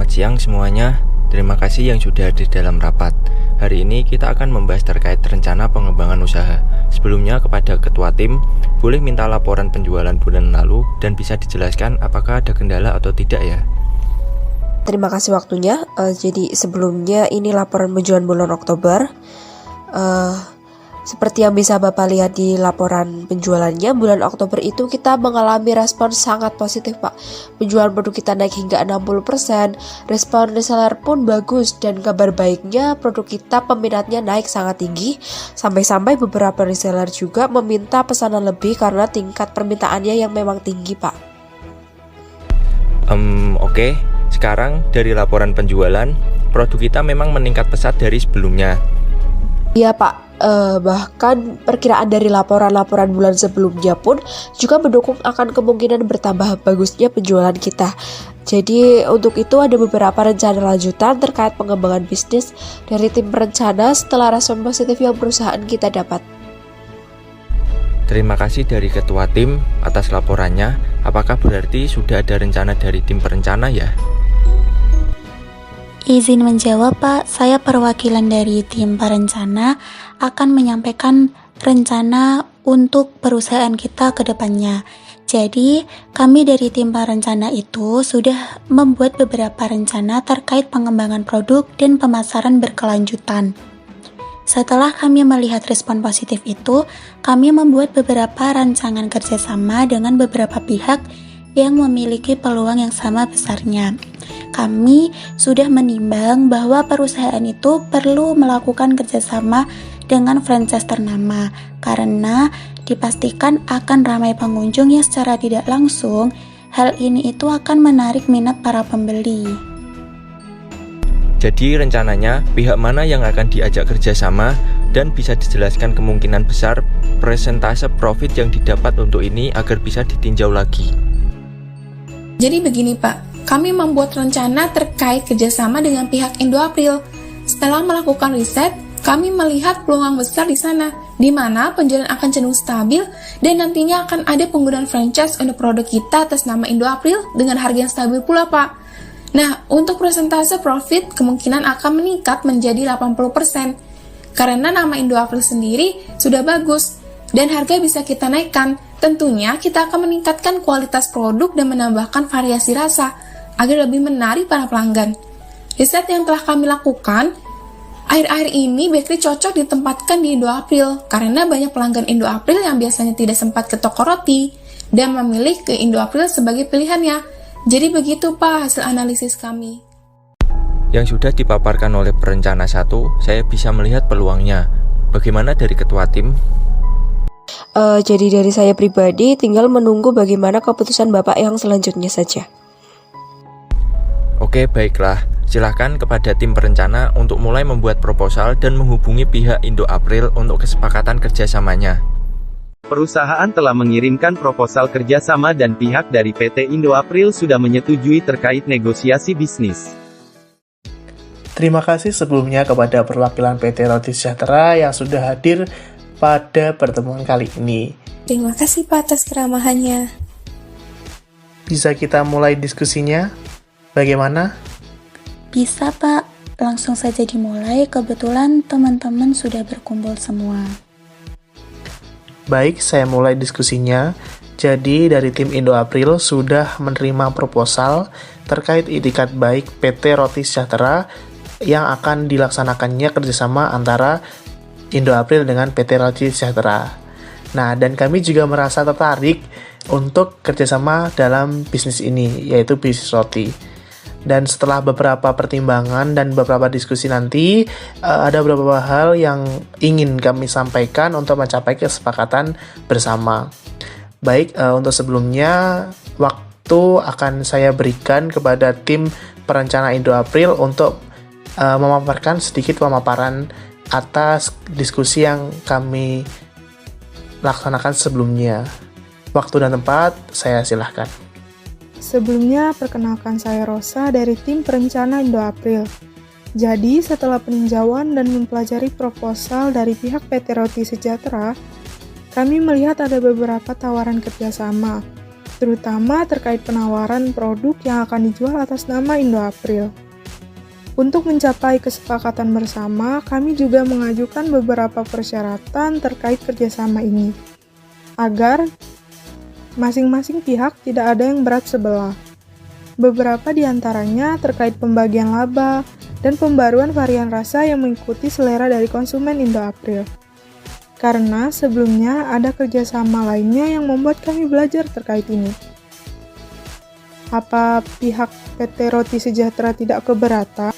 Selamat siang semuanya. Terima kasih yang sudah hadir dalam rapat. Hari ini kita akan membahas terkait rencana pengembangan usaha. Sebelumnya kepada ketua tim, boleh minta laporan penjualan bulan lalu dan bisa dijelaskan apakah ada kendala atau tidak ya? Terima kasih waktunya. Jadi sebelumnya ini laporan penjualan bulan Oktober. Seperti yang bisa Bapak lihat di laporan penjualannya, bulan Oktober itu kita mengalami respon sangat positif, Pak. Penjualan produk kita naik hingga 60%, respon reseller pun bagus, dan kabar baiknya produk kita peminatnya naik sangat tinggi, sampai-sampai beberapa reseller juga meminta pesanan lebih karena tingkat permintaannya yang memang tinggi, Pak. Oke. Sekarang dari laporan penjualan, produk kita memang meningkat pesat dari sebelumnya. Iya, Pak. Bahkan perkiraan dari laporan-laporan bulan sebelumnya pun juga mendukung akan kemungkinan bertambah bagusnya penjualan kita. Jadi untuk itu ada beberapa rencana lanjutan terkait pengembangan bisnis dari tim perencana setelah respon positif yang perusahaan kita dapat. Terima kasih dari ketua tim atas laporannya. Apakah berarti sudah ada rencana dari tim perencana ya? Izin menjawab, Pak. Saya perwakilan dari tim perencana akan menyampaikan rencana untuk perusahaan kita ke depannya. Jadi, kami dari tim perencana itu sudah membuat beberapa rencana terkait pengembangan produk dan pemasaran berkelanjutan. Setelah kami melihat respon positif itu, kami membuat beberapa rancangan kerjasama dengan beberapa pihak yang memiliki peluang yang sama besarnya. Kami sudah menimbang bahwa perusahaan itu perlu melakukan kerjasama dengan franchise ternama karena dipastikan akan ramai pengunjung yang secara tidak langsung hal ini itu akan menarik minat para pembeli. Jadi rencananya pihak mana yang akan diajak kerjasama dan bisa dijelaskan kemungkinan besar persentase profit yang didapat untuk ini agar bisa ditinjau lagi. Jadi begini Pak, kami membuat rencana terkait kerjasama dengan pihak Indo April. Setelah melakukan riset, kami melihat peluang besar di sana, di mana penjualan akan cenderung stabil dan nantinya akan ada penggunaan franchise untuk produk kita atas nama Indo April dengan harga yang stabil pula Pak. Nah, untuk persentase profit kemungkinan akan meningkat menjadi 80%. Karena nama Indo April sendiri sudah bagus dan harga bisa kita naikkan. Tentunya kita akan meningkatkan kualitas produk dan menambahkan variasi rasa agar lebih menarik para pelanggan. Riset yang telah kami lakukan, akhir-akhir ini bakery cocok ditempatkan di Indo April karena banyak pelanggan Indo April yang biasanya tidak sempat ke toko roti dan memilih ke Indo April sebagai pilihannya. Jadi begitu Pak hasil analisis kami. Yang sudah dipaparkan oleh perencana 1, saya bisa melihat peluangnya. Bagaimana dari ketua tim? Jadi dari saya pribadi tinggal menunggu bagaimana keputusan Bapak yang selanjutnya saja. Oke, baiklah. Silahkan kepada tim perencana untuk mulai membuat proposal dan menghubungi pihak Indo April untuk kesepakatan kerjasamanya. Perusahaan telah mengirimkan proposal kerjasama dan pihak dari PT Indo April sudah menyetujui terkait negosiasi bisnis. Terima kasih sebelumnya kepada perwakilan PT Roti Sejahtera yang sudah hadir pada pertemuan kali ini. Terima kasih Pak atas keramahannya. Bisa kita mulai diskusinya? Bagaimana? Bisa Pak, langsung saja dimulai, kebetulan teman-teman sudah berkumpul semua. Baik, saya mulai diskusinya. Jadi dari tim Indo April sudah menerima proposal terkait itikat baik PT Roti Sejahtera yang akan dilaksanakannya kerjasama antara Indo April dengan PT Roti Sejahtera. Nah, dan kami juga merasa tertarik untuk kerjasama dalam bisnis ini, yaitu bisnis roti. Dan setelah beberapa pertimbangan dan beberapa diskusi nanti, ada beberapa hal yang ingin kami sampaikan untuk mencapai kesepakatan bersama. Baik, untuk sebelumnya, waktu akan saya berikan kepada tim perencana Indo April untuk memaparkan sedikit pemaparan atas diskusi yang kami laksanakan sebelumnya. Waktu dan tempat, saya silahkan. Sebelumnya, perkenalkan saya Rosa dari tim perencana Indo April. Jadi, setelah peninjauan dan mempelajari proposal dari pihak PT Roti Sejahtera, kami melihat ada beberapa tawaran kerjasama. terutama terkait penawaran produk yang akan dijual atas nama Indo April. Untuk mencapai kesepakatan bersama, kami juga mengajukan beberapa persyaratan terkait kerjasama ini, agar masing-masing pihak tidak ada yang berat sebelah. Beberapa di antaranya terkait pembagian laba dan pembaruan varian rasa yang mengikuti selera dari konsumen Indo April. Karena sebelumnya ada kerjasama lainnya yang membuat kami belajar terkait ini. Apa pihak PT Roti Sejahtera tidak keberatan?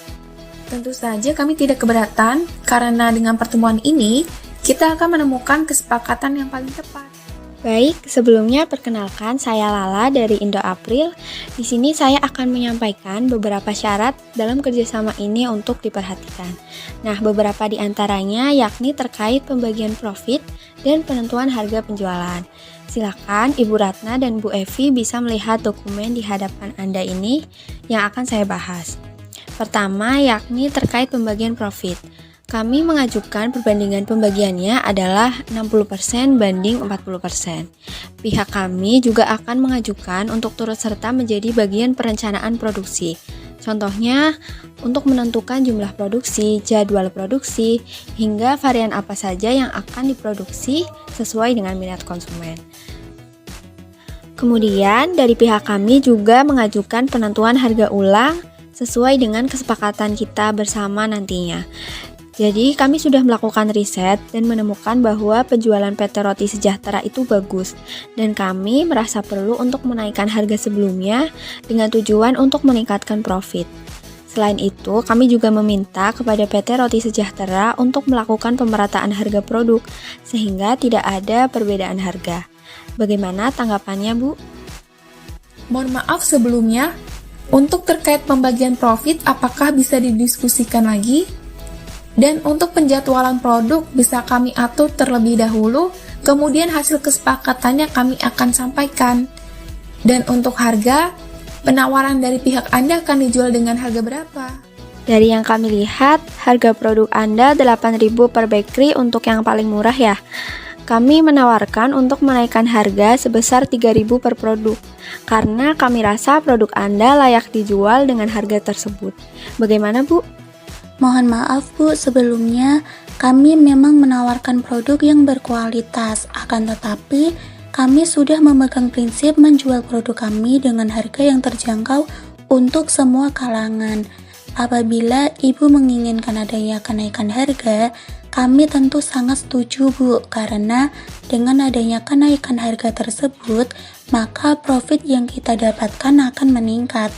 Tentu saja kami tidak keberatan, karena dengan pertemuan ini, kita akan menemukan kesepakatan yang paling tepat. Baik, sebelumnya perkenalkan saya Lala dari Indo April. Di sini saya akan menyampaikan beberapa syarat dalam kerjasama ini untuk diperhatikan. Nah, beberapa di antaranya yakni terkait pembagian profit dan penentuan harga penjualan. Silakan Ibu Ratna dan Bu Evi bisa melihat dokumen di hadapan Anda ini yang akan saya bahas. Pertama, yakni terkait pembagian profit. Kami mengajukan perbandingan pembagiannya adalah 60% banding 40%. Pihak kami juga akan mengajukan untuk turut serta menjadi bagian perencanaan produksi. Contohnya, untuk menentukan jumlah produksi, jadwal produksi, hingga varian apa saja yang akan diproduksi sesuai dengan minat konsumen. Kemudian, dari pihak kami juga mengajukan penentuan harga ulang sesuai dengan kesepakatan kita bersama nantinya. Jadi kami sudah melakukan riset dan menemukan bahwa penjualan PT Roti Sejahtera itu bagus dan kami merasa perlu untuk menaikkan harga sebelumnya dengan tujuan untuk meningkatkan profit. Selain itu, kami juga meminta kepada PT Roti Sejahtera untuk melakukan pemerataan harga produk sehingga tidak ada perbedaan harga. Bagaimana tanggapannya, Bu? Mohon maaf sebelumnya, untuk terkait pembagian profit apakah bisa didiskusikan lagi? Dan untuk penjadwalan produk bisa kami atur terlebih dahulu, kemudian hasil kesepakatannya kami akan sampaikan. Dan untuk harga, penawaran dari pihak Anda akan dijual dengan harga berapa? Dari yang kami lihat, harga produk Anda 8.000 per bakery untuk yang paling murah ya. Kami menawarkan untuk menaikkan harga sebesar 3.000 per produk, karena kami rasa produk Anda layak dijual dengan harga tersebut. Bagaimana, Bu? Mohon maaf Bu, sebelumnya kami memang menawarkan produk yang berkualitas, akan tetapi kami sudah memegang prinsip menjual produk kami dengan harga yang terjangkau untuk semua kalangan. Apabila Ibu menginginkan adanya kenaikan harga, kami tentu sangat setuju Bu, karena dengan adanya kenaikan harga tersebut, maka profit yang kita dapatkan akan meningkat.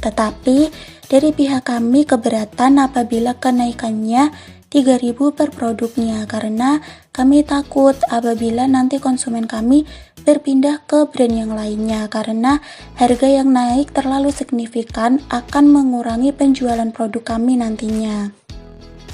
Tetapi dari pihak kami keberatan apabila kenaikannya 3.000 per produknya, karena kami takut apabila nanti konsumen kami berpindah ke brand yang lainnya, karena harga yang naik terlalu signifikan akan mengurangi penjualan produk kami nantinya.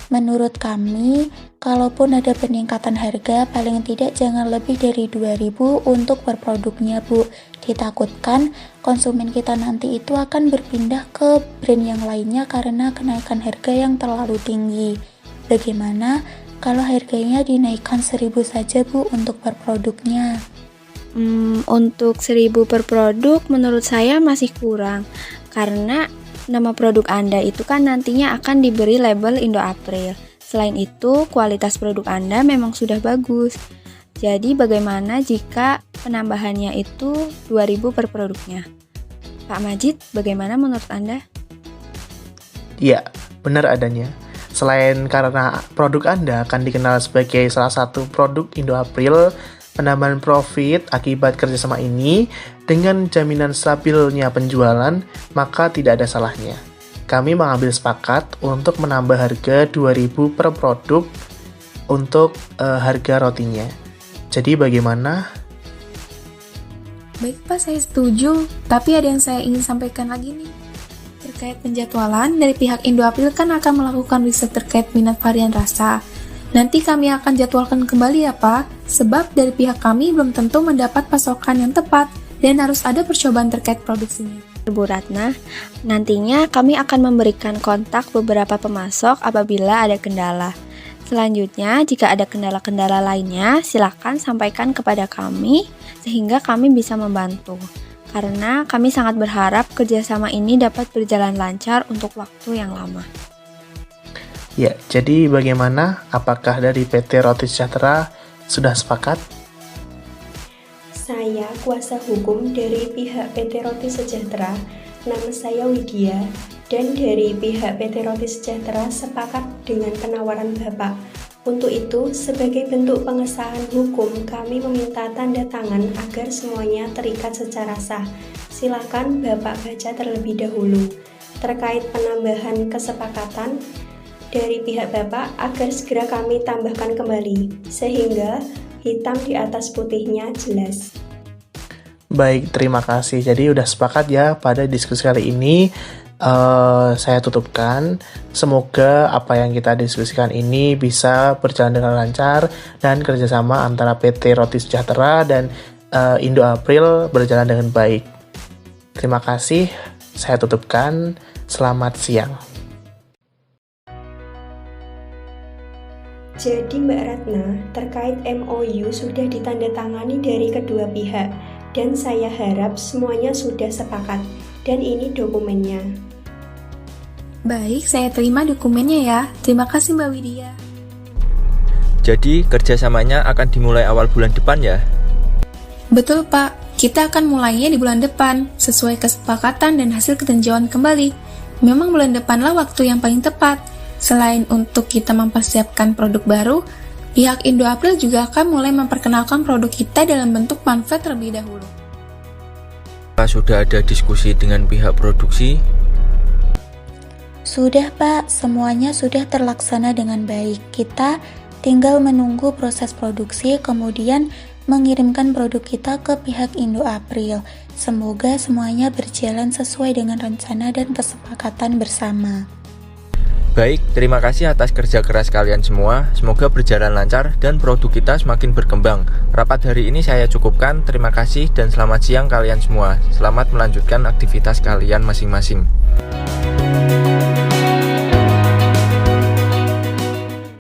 Menurut kami, kalaupun ada peningkatan harga, paling tidak jangan lebih dari 2.000 untuk per produknya Bu. Ditakutkan konsumen kita nanti itu akan berpindah ke brand yang lainnya karena kenaikan harga yang terlalu tinggi. Bagaimana kalau harganya dinaikkan 1.000 saja Bu untuk per produknya? Untuk 1.000 per produk menurut saya masih kurang, karena nama produk Anda itu kan nantinya akan diberi label Indo April. Selain itu, kualitas produk Anda memang sudah bagus. Jadi bagaimana jika penambahannya itu 2.000 per produknya? Pak Majid, bagaimana menurut Anda? Iya, benar adanya. Selain karena produk Anda akan dikenal sebagai salah satu produk Indo April, penambahan profit akibat kerjasama ini dengan jaminan stabilnya penjualan, maka tidak ada salahnya. Kami mengambil sepakat untuk menambah harga 2.000 per produk untuk harga rotinya. Jadi bagaimana? Baik Pak, saya setuju. Tapi ada yang saya ingin sampaikan lagi nih. Terkait penjadwalan, dari pihak Indo April kan akan melakukan riset terkait minat varian rasa. Nanti kami akan jadwalkan kembali ya Pak, sebab dari pihak kami belum tentu mendapat pasokan yang tepat dan harus ada percobaan terkait produksinya. Bu Ratna, nantinya kami akan memberikan kontak beberapa pemasok apabila ada kendala. Selanjutnya, jika ada kendala-kendala lainnya, silakan sampaikan kepada kami sehingga kami bisa membantu. karena kami sangat berharap kerjasama ini dapat berjalan lancar untuk waktu yang lama. Ya, jadi bagaimana? Apakah dari PT Roti Sejahtera sudah sepakat? Saya kuasa hukum dari pihak PT Roti Sejahtera, nama saya Widya, dan dari pihak PT Roti Sejahtera sepakat dengan penawaran Bapak. Untuk itu, sebagai bentuk pengesahan hukum, kami meminta tanda tangan agar semuanya terikat secara sah. Silakan Bapak baca terlebih dahulu. Terkait penambahan kesepakatan dari pihak Bapak agar segera kami tambahkan kembali, sehingga hitam di atas putihnya jelas. Baik, terima kasih. Jadi udah sepakat ya pada diskusi kali ini. Saya tutupkan. Semoga apa yang kita diskusikan ini bisa berjalan dengan lancar dan kerjasama antara PT Roti Sejahtera dan Indo April berjalan dengan baik. Terima kasih. Saya tutupkan. Selamat siang. Jadi Mbak Ratna, terkait MOU sudah ditandatangani dari kedua pihak, dan saya harap semuanya sudah sepakat, dan ini dokumennya. Baik, saya terima dokumennya ya. Terima kasih Mbak Widya. Jadi kerjasamanya akan dimulai awal bulan depan ya? Betul Pak, kita akan mulainya di bulan depan, sesuai kesepakatan dan hasil ketinjauan kembali. Memang bulan depanlah waktu yang paling tepat. Selain untuk kita mempersiapkan produk baru, pihak Indo April juga akan mulai memperkenalkan produk kita dalam bentuk pamflet terlebih dahulu. Sudah ada diskusi dengan pihak produksi? Sudah Pak, semuanya sudah terlaksana dengan baik. Kita tinggal menunggu proses produksi, kemudian mengirimkan produk kita ke pihak Indo April. Semoga semuanya berjalan sesuai dengan rencana dan kesepakatan bersama. Baik, terima kasih atas kerja keras kalian semua. Semoga berjalan lancar dan produk kita semakin berkembang. Rapat hari ini saya cukupkan. Terima kasih dan selamat siang kalian semua. Selamat melanjutkan aktivitas kalian masing-masing.